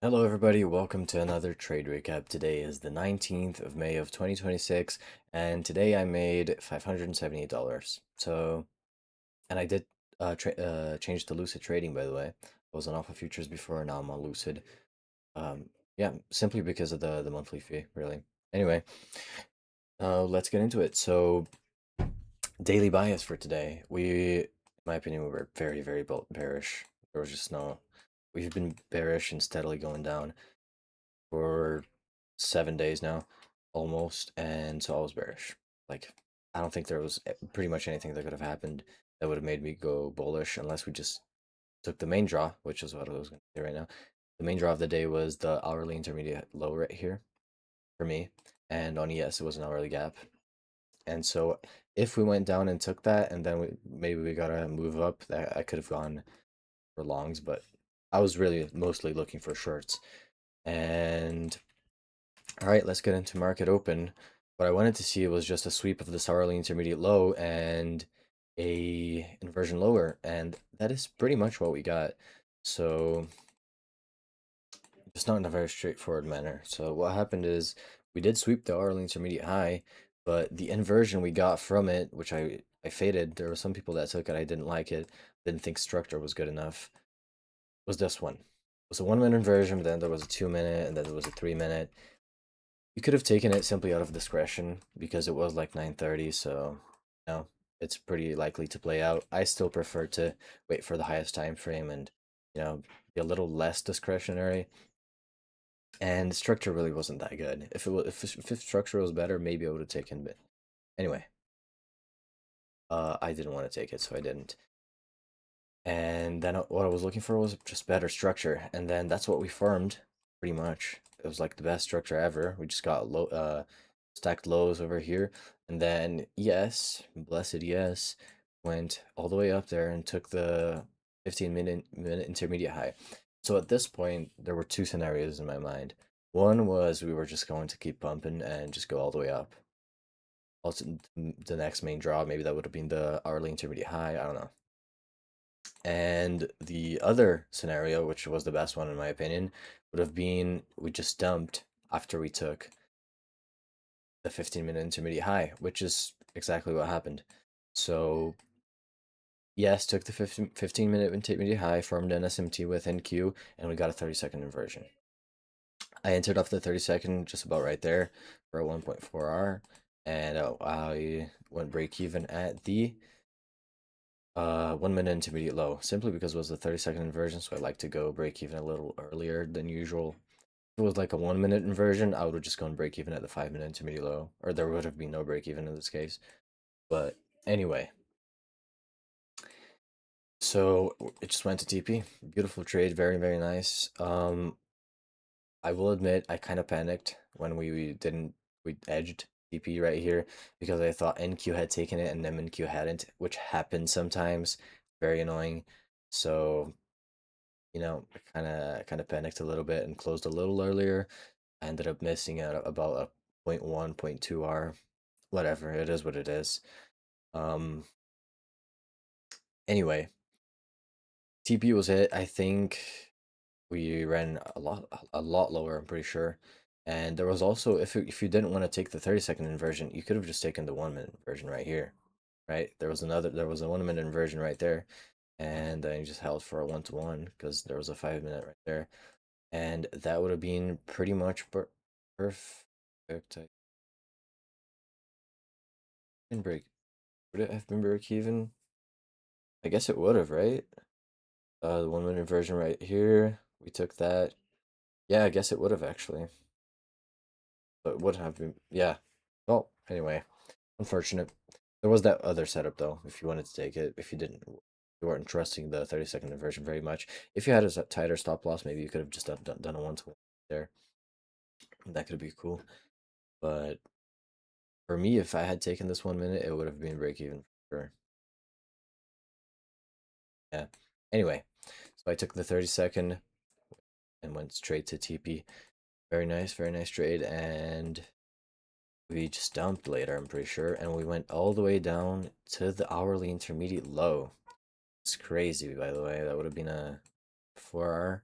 Hello everybody, welcome to another trade recap. Today is the 19th of May of 2026, and today I made $578. And I did change to Lucid Trading, by the way. I was on Alpha Futures before, now I'm on Lucid. Yeah, simply because of the monthly fee, really. Anyway, let's get into it. So, daily bias for today. In my opinion, we were very bearish. There was just no. We've been bearish and steadily going down for 7 days now, almost, and so I was bearish. Like, I don't think there was pretty much anything that could have happened that would have made me go bullish unless we just took the main draw, which is what I was going to say right now. The main draw of the day was the hourly intermediate low right here for me, and on ES it was an hourly gap. And so if we went down and took that, and then maybe we gotta move up, that I could have gone for longs, but I was really mostly looking for shorts. And all right, let's get into market open. What I wanted to see was just a sweep of this hourly intermediate low and a inversion lower, and that is pretty much what we got. So just not in a very straightforward manner. So what happened is we did sweep the hourly intermediate high, but the inversion we got from it, which I faded. There were some people that took it. I didn't like it. Didn't think structure was good enough. Was this one? It was a 1 minute inversion, but then there was a 2 minute, and then there was a 3 minute. You could have taken it simply out of discretion because it was like 9:30, so it's pretty likely to play out. I still prefer to wait for the highest time frame and be a little less discretionary. And structure really wasn't that good. If structure was better, maybe I would have taken it. Anyway, I didn't want to take it, so I didn't. And then what I was looking for was just better structure, and then that's what we farmed, pretty much. It was like the best structure ever. We just got stacked lows over here, and then yes, blessed yes, went all the way up there and took the 15 minute intermediate high. So at this point, there were two scenarios in my mind. One was we were just going to keep pumping and just go all the way up. Also, the next main draw, maybe that would have been the hourly intermediate high. I don't know. And the other scenario, which was the best one in my opinion, would have been we just dumped after we took the 15-minute intermediate high, which is exactly what happened. So, yes, took the 15-minute intermediate high, formed an SMT with NQ, and we got a 30-second inversion. I entered off the 30-second just about right there for a 1.4R, and I went break even at the 1 minute intermediate low, simply because it was a 30-second inversion, so I like to go break even a little earlier than usual. If it was like a 1 minute inversion, I would have just gone break even at the 5 minute intermediate low, or there would have been no break even in this case. But anyway, so it just went to TP. Beautiful trade, very nice. I will admit I kind of panicked when we edged TP right here because I thought NQ had taken it and then NQ hadn't, which happens sometimes. Very annoying. So I kind of panicked a little bit and closed a little earlier. I ended up missing out about a point 0.1, 0.2 R. Whatever, it is what it is. Um, anyway, TP was it. I think we ran a lot lower, I'm pretty sure. And there was also if you didn't want to take the 30-second inversion, you could have just taken the 1 minute inversion right here. Right? There was a 1 minute inversion right there. And then you just held for a 1-to-1 because there was a 5 minute right there. And that would have been pretty much perfect. I can break. Would it have been break even? I guess it would have, right? The 1 minute version right here. We took that. Yeah, I guess it would have actually. But it would have been. Yeah. Well, anyway, unfortunate. There was that other setup though. If you wanted to take it, if you weren't trusting the 30-second inversion very much. If you had a tighter stop loss, maybe you could have just done a 1-to-1 there. That could be cool. But for me, if I had taken this 1 minute, it would have been break even for sure. Yeah. Anyway, so I took the 30-second and went straight to TP. Very nice trade. And we just dumped later, I'm pretty sure. And we went all the way down to the hourly intermediate low. It's crazy, by the way. That would have been a 4R.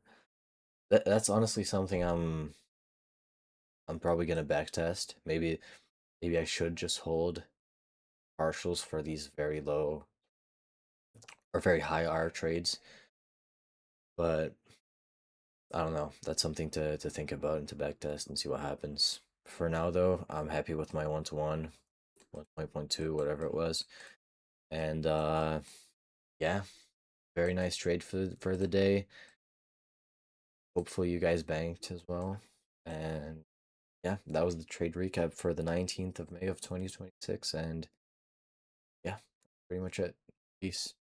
that's honestly something I'm probably gonna backtest. Maybe I should just hold partials for these very low or very high R trades, but I don't know. That's something to think about and to backtest and see what happens. For now, though, I'm happy with my 1-to-1, 1.2, whatever it was, and yeah, very nice trade for the day. Hopefully, you guys banked as well, and yeah, that was the trade recap for the 19th of May of 2026, and yeah, pretty much it. Peace.